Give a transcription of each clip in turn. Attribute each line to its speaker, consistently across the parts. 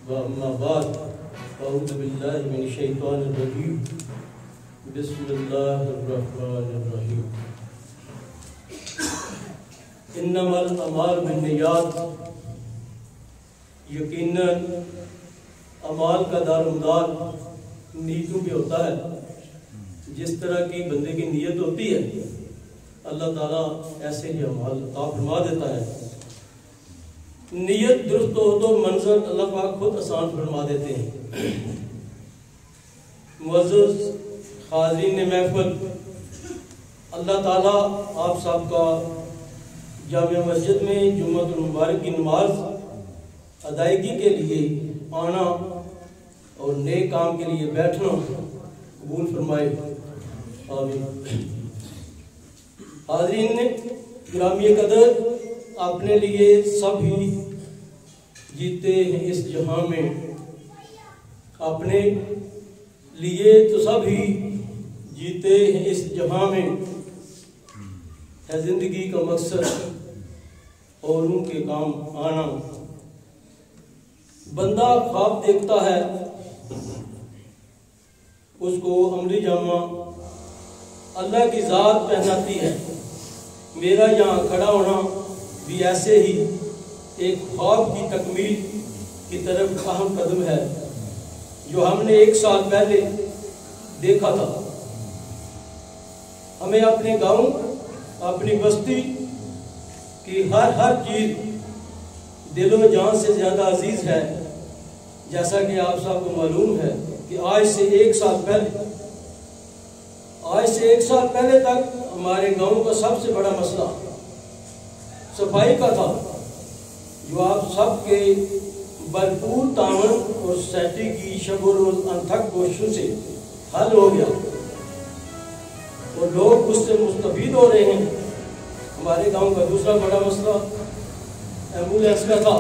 Speaker 1: व अम्मा बाद अऊज़ु बिल्लाहि मिनश शैतानिर रजीम बिस्मिल्लाहिर रहमानिर रहीम इन्नमल अमाल बिन्नियात यकीनन अमाल का दारोमदार नीयतों पे होता है। जिस तरह की बंदे की नीयत होती है अल्लाह ताला ऐसे ही अमाल अता फरमा देता है। नीयत दुरुस्त हो तो मंजर अल्लाह पाक खुद आसान फरमा देते हैं। मुअज़्ज़ज़ हाज़रीन महफ़िल, अल्लाह ताला आप सबका जामिया मस्जिद में जुम्मतुल मुबारक की नमाज अदायगी के लिए आना और नेक काम के लिए बैठना कबूल फरमाए, आमीन। हाज़रीन गिरामी कदर, अपने लिए सभी जीते हैं इस जहां में, अपने लिए तो सभी जीते हैं इस जहां में, है जिंदगी का मकसद औरों के काम आना। बंदा ख्वाब देखता है, उसको अमली जामा अल्लाह की ज़ात पहनाती है। मेरा यहाँ खड़ा होना भी ऐसे ही एक ख्वाब की तकमील की तरफ अहम कदम है जो हमने 1 साल पहले देखा था। हमें अपने गांव, अपनी बस्ती की हर चीज़ दिलो जान से ज़्यादा अजीज़ है। जैसा कि आप सबको मालूम है कि आज से 1 साल पहले तक हमारे गांव का सबसे बड़ा मसला सफाई का था, जो आप सबके भरपूर तावन और सोसाइटी की शब रोज अनथक कोशिशों से हल हो गया और लोग उससे मुस्तफीद हो रहे हैं। हमारे गांव का दूसरा बड़ा मसला एम्बुलेंस का था,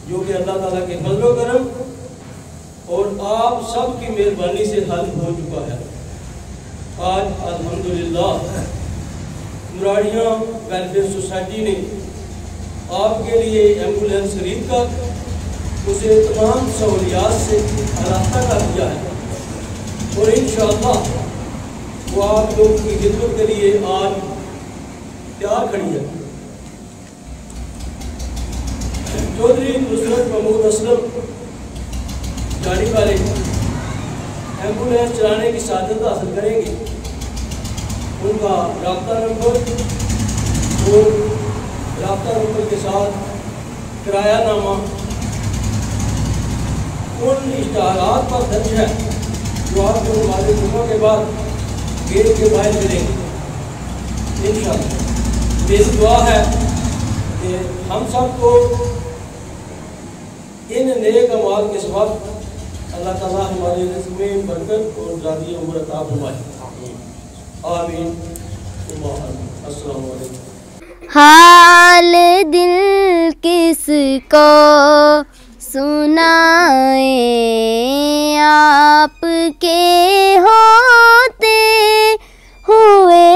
Speaker 1: जो कि अल्लाह ताला के फजल करम और आप सब की मेहरबानी से हल हो चुका है। आज अल्हम्दुलिल्लाह मुराड़ियाँ वेलफेयर सोसाइटी ने आपके लिए एम्बुलेंस खरीद कर उसे तमाम सहूलियात से आरास्ता कर दिया है और इंशाअल्लाह वो आप लोगों की खिदमत के लिए आज तैयार खड़ी है। चौधरी नुसरत महमूद असलम जाने वाले एम्बुलेंस चलाने की सादत हासिल करेंगे। उनका राब्ता नंबर और राब्ता नंबर के साथ किरायानामा उन इश्तहारात पर दर्ज है जो आपको हमारे जुम्मा के बाद गेट के बाहर मिलेंगे। इंशाअल्लाह मेरी दुआ है कि हम सबको इन नेक अमाल के सबब अल्लाह ताला हमारे रिज़्क़ में बरकत और ज़ाती उम्र अता फरमाए, आमीन। अस्सलामु अलैकुम।
Speaker 2: हाल दिल किसको सुनाए, आपके होते हुए।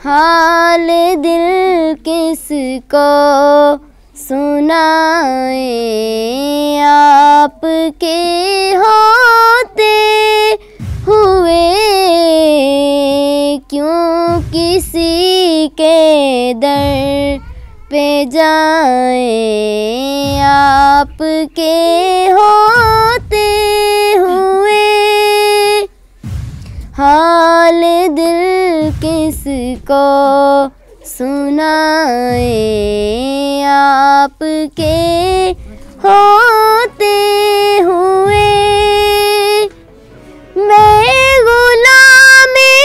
Speaker 2: हाल दिल किसको सुनाए, आपके होते हुए। क्यों किसी के दर पे जाए, आपके होते हुए। हाल दिल किसको सुनाए, आपके होते हुए। मैं गुलामे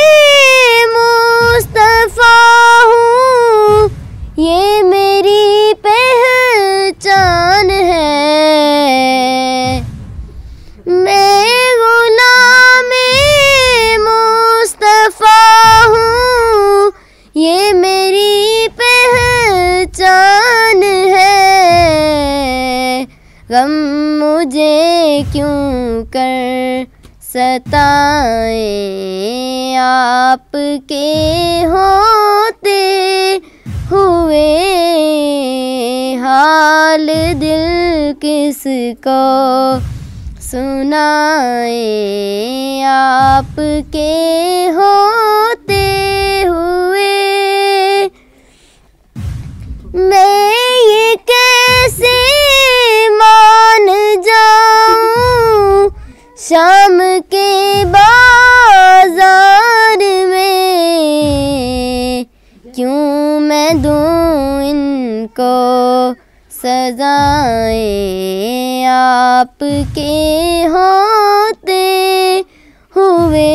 Speaker 2: मुस्तफ़ा हूँ, ये मेरी पहचान है। मैं गुलामे मुस्तफ़ा हूँ, ये मेरी पहचान है। गम मुझे क्यों कर सताए, आपके होते हुए। हाल दिल किसको सुनाए आपके होते हुए। मैं ये कैसे मान जाऊं शाम के बाजार में, क्यों मैं दूं इनको सजाएं आपके होते हुए।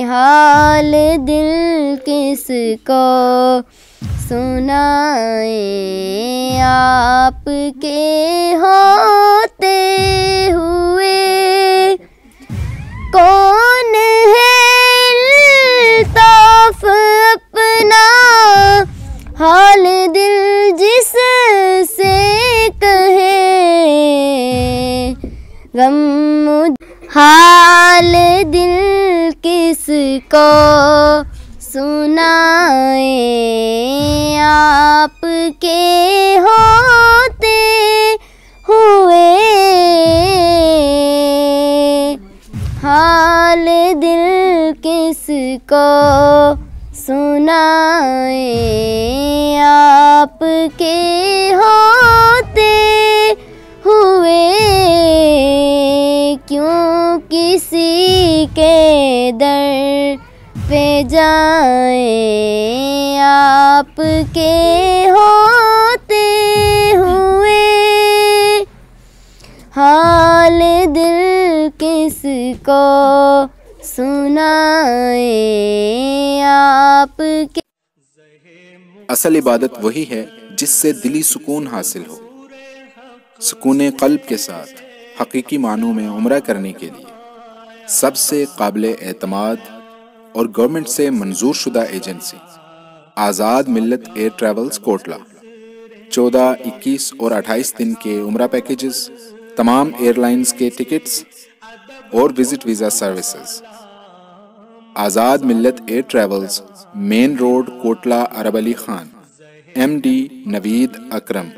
Speaker 2: हाल दिल किसको सुनाए आपके होते हुए। कौन है अल्ताफ अपना हाल दिल जिससे कहे, गम हाल दिल किसको सुनाए आपके होते हुए। हाल दिल किसको सुनाए आपके होते हुए। क्यों किसी के दर पे जाए आपके होते हुए। हाल दिल किसको सुनाए आपके।
Speaker 3: असल इबादत वही है जिससे दिली सुकून हासिल हो। सुकून क़ल्ब के साथ हकीकी मानों में उम्रा करने के लिए सबसे काबिल एतमाद और गवर्नमेंट से मंजूर शुदा एजेंसी आज़ाद मिल्लत एयर ट्रैवल्स कोटला 14, 21 और 28 दिन के उम्रा पैकेजेस, तमाम एयरलाइंस के टिकट्स और visit visa services. Azad Millat air travels, main road, Kotla, Arab Ali Khan, MD Naveed अकरम।